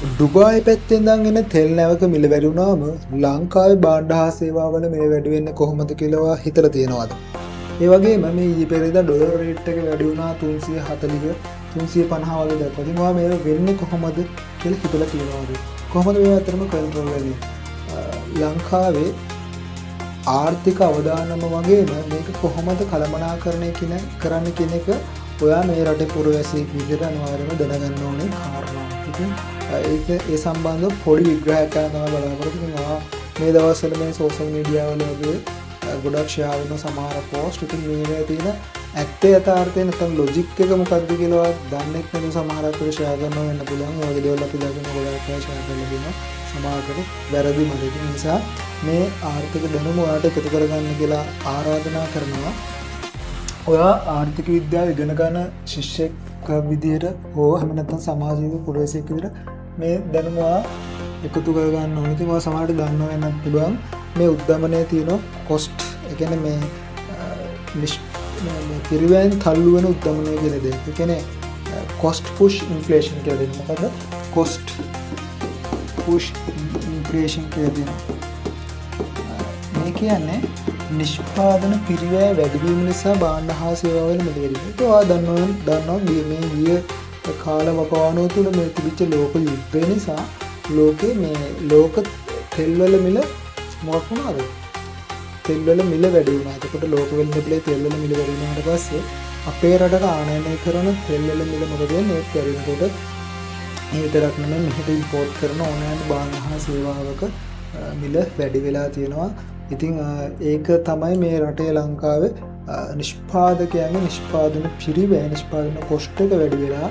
Dubai පැත්තෙන් ඉඳන් එන තෙල් නැවක මිල වැඩි වුණාම ලංකාවේ භාණ්ඩ හා සේවාවල මිල වැඩි වෙන්නේ කොහොමද කියලා හිතලා තියෙනවද? ඒ වගේම මේ ඊයේ පෙරේදා ඩොලර් රේට් එක වැඩි වුණා 340 350 වගේ දක්වා. ඉතින් ඔයා මේ වෙන්නේ කොහොමද කියලා හිතලා තියෙනවද? කොහොමද මේ අතරම කන්ට්‍රෝල් වෙන්නේ? ලංකාවේ ආර්ථික අවදානම වගේම මේක කොහොමද කළමනාකරණය කරන්න කියන එක ඔයා මේ රටේ පුරවැසියෙක් විදිහට අනිවාර්යයෙන්ම දැනගන්න ඕනේ කාරණා. ඉතින් ඒක ඒ සම්බන්ධව පොඩි විග්‍රහයක් ගන්න තමයි බලාපොරොත්තු වෙනවා. මේ දවස්වල මේ සෝෂල් මීඩියා වල වගේ ගොඩක් ෂෙයා වෙන සමහර පෝස්ට් ඉතින් මේකේ තියෙන ඇත්තේ යථාර්ථය නැත්නම් ලොජික් එක මොකක්ද කියලා දන්නේ නැත්නම් සමහරක් වෙලාවට ෂෙයා කරනවා වෙන්න පුළුවන්. ඒ වගේ දේවල් අපි දාගෙන ගොඩක් අය ෂෙයා කරලා දෙනවා. සමහරකට වැරදි මත. ඒ නිසා මේ ආර්ථික දැනුම ඔයාලට එකතු කරගන්න කියලා ආරාධනා කරනවා. ඔයා ආර්ථික විද්‍යාව ඉගෙන ගන්න ශිෂ්‍යෙක් විදියට හෝ එහෙම නැත්නම් සමාජීය පුරවැසියෙක් විදියට මේ දැනුම එකතු කරගන්න ඕනේ. ඉතින් ඔයා සමහරට දන්නව වෙන්නත් පුළුවන් මේ උද්දමනයේ තියෙන කොස්ට්, ඒ කියන්නේ මේ පිරිවැයෙන් තල්ලු වෙන උද්දමනය කියලා දෙයක්. ඒ කියන්නේ කොස්ට් පුෂ් ඉන්ෆ්ලේෂන් කියලා දෙනවා. මොකද කොස්ට් පුෂ් ඉන්ෆ්ලේෂන් කියලා දෙනවා. මේ කියන්නේ නිෂ්පාදන පිරිවැය වැඩිවීම නිසා භාණ්ඩ හා සේවාවල මිල වැඩි වෙනවා. ඒක ඔයා දන්නවා මේ ගිය කාල වකවානුව තුළ මේ තිබිච්ච ලෝක යුද්ධය නිසා ලෝකේ මේ ලෝක තෙල්වල මිල මොකක් වුණාද? තෙල්වල මිල වැඩි වුණා. එතකොට ලෝක වෙළඳපොලේ තෙල්වල මිල වැඩි වුණාට පස්සේ අපේ රටට ආනයනය කරන තෙල්වල මිල මොකද වෙන්නේ? ඒක වැඩිනකොට ඒ විතරක් නෙමෙයි මෙහෙට ඉම්පෝට් කරන ඕනෑම භාණ්ඩ හා සේවාවක මිල වැඩි වෙලා තියෙනවා. ඉතින් ඒක තමයි මේ රටේ ලංකාවේ නිෂ්පාදකයන්ගේ නිෂ්පාදන පිරිවැය නිෂ්පාදන කොස්ට් එක වැඩි වෙලා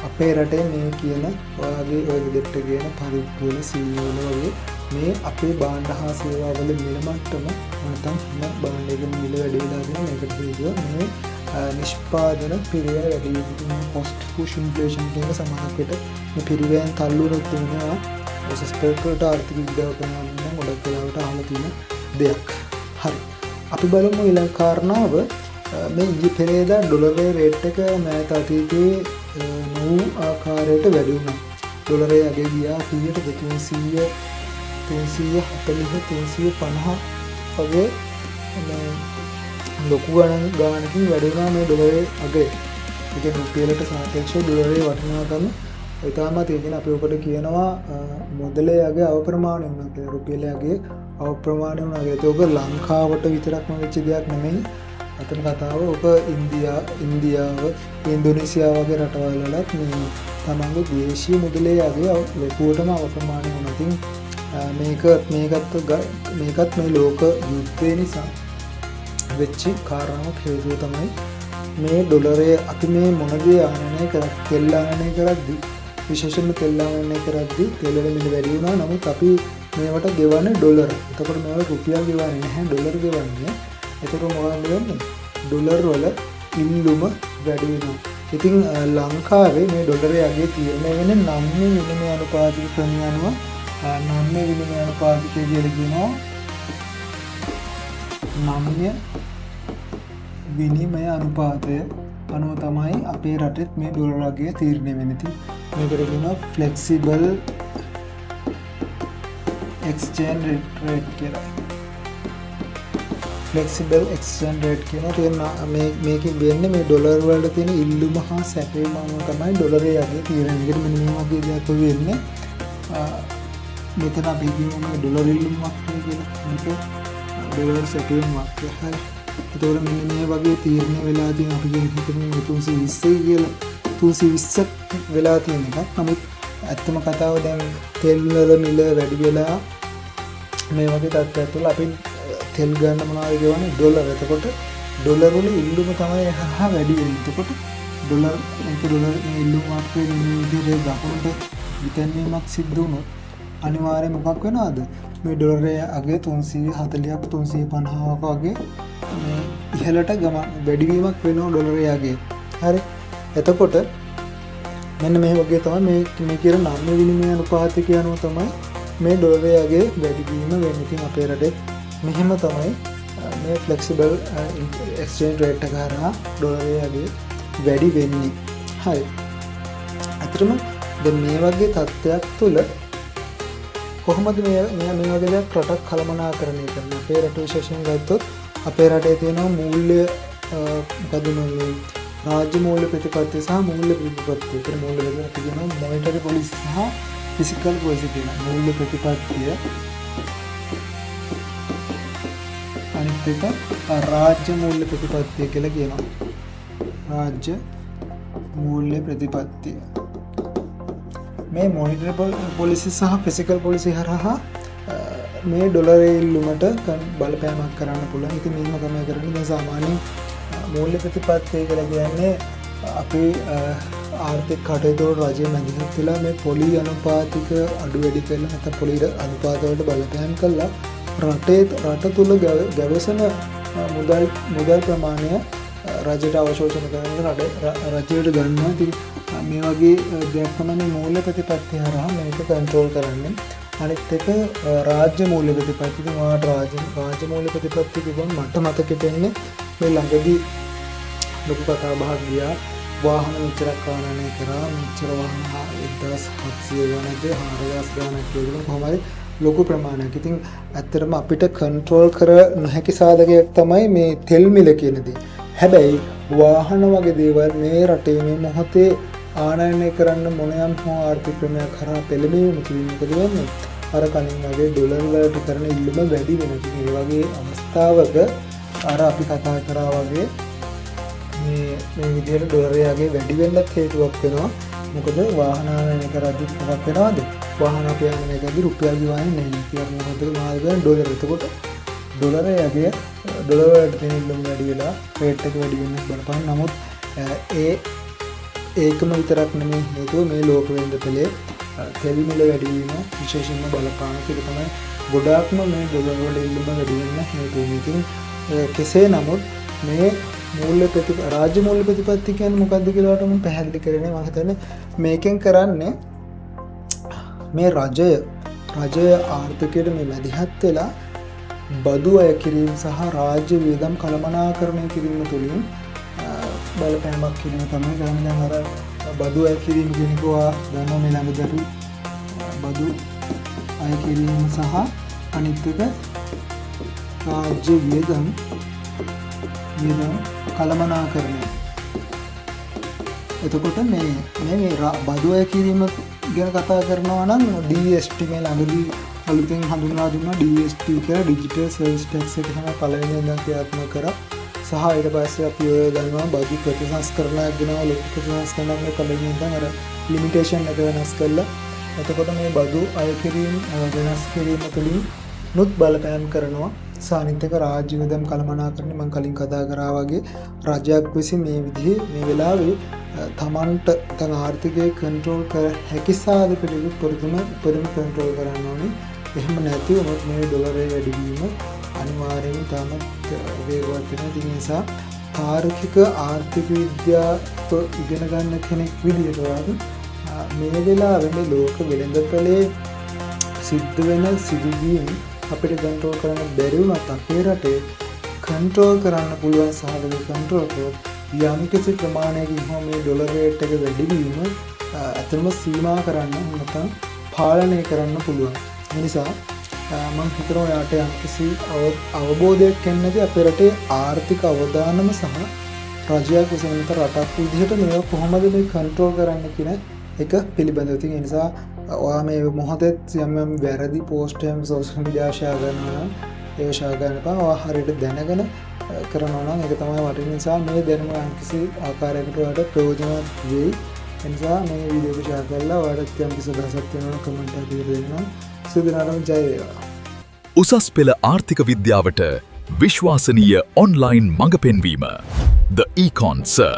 අපේ රටේ මේ කියන ඔයාගේ ඔය දෙට්ට කියන පරිප්පු වල සීනි වල වගේ මේ අපේ භාණ්ඩ හා සේවාවල මිල මට්ටම නැත්නම් හැම භාණ්ඩයකම මිල වැඩි වෙලා තියෙන මේකට හේතුව මේ නිෂ්පාදන පිරිවැය වැඩි වීම කොස්ට් පුෂ් ඉන්ෆ්ලේෂන් කියන සමානකට මේ පිරිවැයෙන් තල්ලු වුණොත් වෙනවා සස්පෙක්ට් ආර්ථික විද්‍යාව කරනවා නම් ගොඩක් වෙලාවට අහලා තියෙන දෙයක්. හරි. අපි බලමු ඊළඟ කාරණාව මේ ඊයේ පෙරේදා ඩොලරේ රේට් එක මෑත අතීතයේ නූ ආකාරයට වැඩි වුණා. ඩොලරේ අගේ ගියා 300 340 350 වගේ ලොකු ගානකින් වැඩි වුණා මේ ඩොලරේ අගේ. ඒක රුපියලට සාපේක්ෂව ඩොලරේ වටිනාකම ඉතාමත් තියෙන අපි ඔකට කියනවා මුදලේ අගේ අවප්‍රමාණය වුණා කියලා. රුපියලේ අගේ අවප්‍රමාණය වුණා කියලා. ඒක ලංකාවට විතරක්ම වෙච්ච දෙයක් නෙමෙයි. අතන කතාව ඔක ඉන්දියාව, ඉන්දුනීසියාව වගේ රටවල් වලත් මේ තමන්ගේ දේශීය මුදලේ අගේ ලොකුවටම අවප්‍රමාණය වුණා. ඉතින් මේකත් මේ ලෝක යුද්ධය නිසා වෙච්ච කාරණාවක් හේතුව තමයි මේ ඩොලරේ අපි මේ මොනගේ ආනයනය කරත් තෙල් ආනයනය කරද්දී විශේෂයෙන්ම තෙල් ආනයනය කරද්දී තෙල් වල මිල වැඩි වුණා. නමුත් අපි මේවට ගෙවන්නේ ඩොලර. එතකොට මේවට රුපියල් ගෙවන්නේ නැහැ, ඩොලර් ගෙවන්නේ. එතකොට මොකක්ද වෙන්නේ? ඩොලර් වල ඉල්ලුම වැඩි වෙනවා. ඉතින් ලංකාවේ මේ ඩොලරේ අගේ තීරණය වෙන්නේ 9 විනිමය අනුපාතික ක්‍රමය අනුව 9 විනිමය අනුපාතිකය කියලා කියනවා. 9 විනිමය අනුපාතය අනුව තමයි අපේ රටෙත් මේ ඩොලර් අගේ තීරණය වෙන්නේ. ඉතින් මේකට කියනවා ෆ්ලෙක්සිබල් එක්ස්චේන්ජ් රේට් කියලා. ෆ්ලෙක්සිබල් එක්ස්චේන්ජ් රේට් කියනවා. මේකෙන් වෙන්නේ මේ ඩොලර් වල තියෙන ඉල්ලුම හා සැපයීම අනුව තමයි ඩොලරේ අගේ තීරණය. ඒකට මෙන්න මේ වගේ දෙයක් වෙන්නේ. මෙතන අපි කියනවා ඩොලර් ඉල්ලුමක් කියලා. මේක ඩොලර් සැපයීමක්. හරි. එතකොට මෙන්න මේ වගේ තීරණය වෙලා තියෙන අපි හිතමු 320 කියලා 320ක් වෙලා තියෙන එකක්. නමුත් ඇත්තම කතාව දැන් තෙල් වල මිල වැඩි වෙලා මේ වගේ තත්ත්වයක් තුළ අපි තෙල් ගන්න මොනවද කියවනේ ඩොලර්. එතකොට ඩොලර් වල ඉල්ලුම තමයි වැඩි වෙන්නේ. එතකොට ඩොලර් මේ ඉල්ලුමක් වෙන විදිහට ගහනකොට විතැන්වීමක් සිද්ධ වුණොත් අනිවාර්යයෙන් මොකක් වෙනවද? මේ ඩොලරේ අගේ 340ක් 350ක් වගේ මේ ඉහළට වැඩිවීමක් වෙනවා ඩොලරේ අගේ. හරි. එතකොට මෙන්න මේ වගේ තමයි මේ කියන 9 විනිමය අනුපාතය කියනවා තමයි මේ ඩොලරේ අගේ වැඩිවීම වෙන්නේ. ඉතින් අපේ රටේ මෙහෙම තමයි මේ ෆ්ලෙක්සිබල් එක්ස්චේන්ජ් රේට් එක හරහා ඩොලරේ අගේ වැඩි වෙන්නේ. හරි. අතරම දැන් මේ වගේ තත්ත්වයක් තුළ කොහොමද මේ වගේ දෙයක් රටක් කළමනාකරණය කරන්නේ? අපේ රට විශේෂයෙන් ගත්තොත් අපේ රටේ තියෙන මූල්‍ය මොකද මේ රාජ්‍ය මූල්‍ය ප්‍රතිපත්තිය සහ මූල්‍ය ප්‍රතිපත්තිය කියන මූල්‍ය දෙක තියෙනවා. මොනිටරි පොලිසි සහ ෆිසිකල් පොලිසි තියෙනවා. මූල්‍ය ප්‍රතිපත්තිය අනිත් එක රාජ්‍ය මූල්‍ය ප්‍රතිපත්තිය කියලා කියනවා. රාජ්‍ය මූල්‍ය ප්‍රතිපත්තිය. මේ මොනිටරි පොලිසි සහ ෆිසිකල් පොලිසි හරහා මේ ඩොලරේ ඉල්ලුමට බලපෑමක් කරන්න පුළුවන්. ඉතින් මේක තමයි කරන්නේ. දැන් සාමාන්‍යයෙන් මූල්‍ය ප්‍රතිපත්තිය කියලා කියන්නේ අපේ ආර්ථික කටයුතු වල රජය මැදිහත් වෙලා මේ පොලි අනුපාතික අඩු වැඩි කරලා නැත්නම් පොලි අනුපාත වලට බලපෑම් කළා රට තුල ගවේෂණ මුදල් ප්‍රමාණය රජයට අවශෝෂණය කරන රජයට ගන්නවා. ඉතින් මේ වගේ දෙයක් තමයි මූල්‍ය ප්‍රතිපත්තිය හරහා මේක කන්ට්‍රෝල් කරන්නේ. අනිත් එක රාජ්‍ය මූල්‍ය ප්‍රතිපත්තිය. මාට රාජ්‍ය මූල්‍ය ප්‍රතිපත්තිය කිව්වම මට මතකෙට එන්නේ මේ ළඟදී ලොකු කතා බහක් ගියා. වාහන මෙච්චරක් ආනයනය කරා, මෙච්චර වාහන 1700 ගණන්ද 4000 ගණනක් කියලා කොහොම හරි ලොකු ප්‍රමාණයක්. ඉතින් ඇත්තටම අපිට කන්ට්‍රෝල් කර නොහැකි සාධකයක් තමයි මේ තෙල් මිල කියන දේ. හැබැයි වාහන වගේ දේවල් මේ රටේ මේ මොහොතේ ආනයනය කරන්න මොනයම් හෝ ආර්ථික ක්‍රමයක් කරා පෙළඹීම තියෙන මොකද වෙන්නේ? අර කලින් වගේ ඩොලර් වලට කරන ඉල්ලුම වැඩි වෙනවා. ඒ වගේ අවස්ථාවක අර අපි කතා කරා වගේ මේ විදිහට ඩොලරයගේ වැඩි වෙන්නත් හේතුවක් වෙනවා. මොකද වාහන ආනයනය කරද්දි මොකක් වෙනවද? වාහන අපි ආනයනය කරද්දි රුපියල් ගිවන්නේ නැහැ. කියලා මොකද මාර්ගයෙන් ඩොලර්. එතකොට ඩොලරයගේ ඩොලර් වලට තියෙන ඉල්ලුම වැඩි වෙලා රේට් එක වැඩි වෙන්න බලපාන. නමුත් ඒකම විතරක් නෙමෙයි හේතුව මේ ලෝක වෙළඳපොලේ තෙල් මිල වැඩි වීම විශේෂයෙන්ම බලපාන. ඒක තමයි ගොඩාක්ම මේ ඩොලර් වල ඉල්ලුම වැඩි වෙන්න හේතුව. ඉතින් කෙසේ නමුත් මේ රාජ්‍ය මූල්‍ය ප්‍රතිපත්තිය කියන්නේ මොකක්ද කියලා මම පැහැදිලි කරන්නේ. මම හිතන්නේ මේකෙන් කරන්නේ මේ රජය ආර්ථිකයට මේ මැදිහත් වෙලා බදු අය කිරීම සහ රාජ්‍ය වියදම් කළමනාකරණය කිරීම තුළින් බලපෑමක් කිරීම තමයි කරන්නේ. දැන් අර බදු අය කිරීම කියනකවා දැන් මේ ළඟදී බදු අය කිරීම සහ අනිත් එක රාජ්‍ය වියදම් කළමනාකරණය. එතකොට මේ බදු අය කිරීම ගැන කතා කරනවා නම් DST මේ ළඟදී අලුතෙන් හඳුන්වා දුන්නා. DST කියලා ඩිජිටල් සර්විස් ටැක්ස් එක තමයි පළවෙනි ඉඳන් ක්‍රියාත්මක කරා. සහ ඊට පස්සේ අපි ඔය දන්නවා බදු ප්‍රතිසංස්කරණයක් ගෙනවා. ලොකු ප්‍රතිසංස්කරණයක් මේ පළවෙනි ඉඳන් අර ලිමිටේෂන් එක වෙනස් කළා. එතකොට මේ බදු අය කිරීම වෙනස් කිරීම තුළින් නුත් බලපෑම් කරනවා. සානිත්‍යක රාජ්‍ය වියදම් කළමනාකරණය මම කලින් කතා කරා වගේ රජයක් විසින් මේ විදිහේ මේ වෙලාවේ තමන්ට තම ආර්ථිකය කන්ට්‍රෝල් කර හැකි සාධකවල උපරිම කන්ට්‍රෝල් කරන්න ඕනේ. එහෙම නැති වුණොත් මේ ඩොලරේ වැඩි වීම අනිවාර්යයෙන්ම තාමත් වේගවත් වෙනවා. ඒ නිසා තාර්කික ආර්ථික විද්‍යාව ඉගෙන ගන්න කෙනෙක් විදිහට මේ වෙලාවේ ලෝක වෙළඳපොලේ සිද්ධ වෙන සිදුවීම් අපිට කන්ට්‍රෝල් කරන්න බැරි වුණත් අපේ රටේ කන්ට්‍රෝල් කරන්න පුළුවන් සාධක කන්ට්‍රෝල් කරොත් යම් කිසි ප්‍රමාණයකින් හෝ මේ ඩොලර් රේට් එක වැඩි වීම අතරම සීමා කරන්න නැත්නම් පාලනය කරන්න පුළුවන්. ඒ නිසා මම හිතනවා යාට යම් කිසි අවබෝධයක් එන්නදී අපේ රටේ ආර්ථික අවදානම සහ රජයක් විසින් රටක් විදිහට මේක කොහොමද මේ කන්ට්‍රෝල් කරන්න කියන එක පිළිබඳව. ඒ නිසා ඔයා මේ මොහොතේ යම් වැරදි පෝස්ට් එකක් සෝෂල් මීඩියා ෂෙයා කරනවා නම් ඒක ෂෙයා කරන්න එපා. ඔයා හරියට දැනගෙන කරනවා නම් ඒක තමයි වටින නිසා මේ දැනුම යම්කිසි ආකාරයකට ඔයාලට ප්‍රයෝජනවත් වෙයි. ඒ නිසා මේ වීඩියෝ එක ෂෙයා කරලා ඔයාලට යම්කිසි අදහසක් තියෙනවා කමෙන්ට් එකක් දීලා දෙන්න. සුදිනාරම් ජය වේවා. උසස් පෙළ ආර්ථික විද්‍යාවට විශ්වාසනීය ඔන්ලයින් මඟ පෙන්වීම The Econ Sir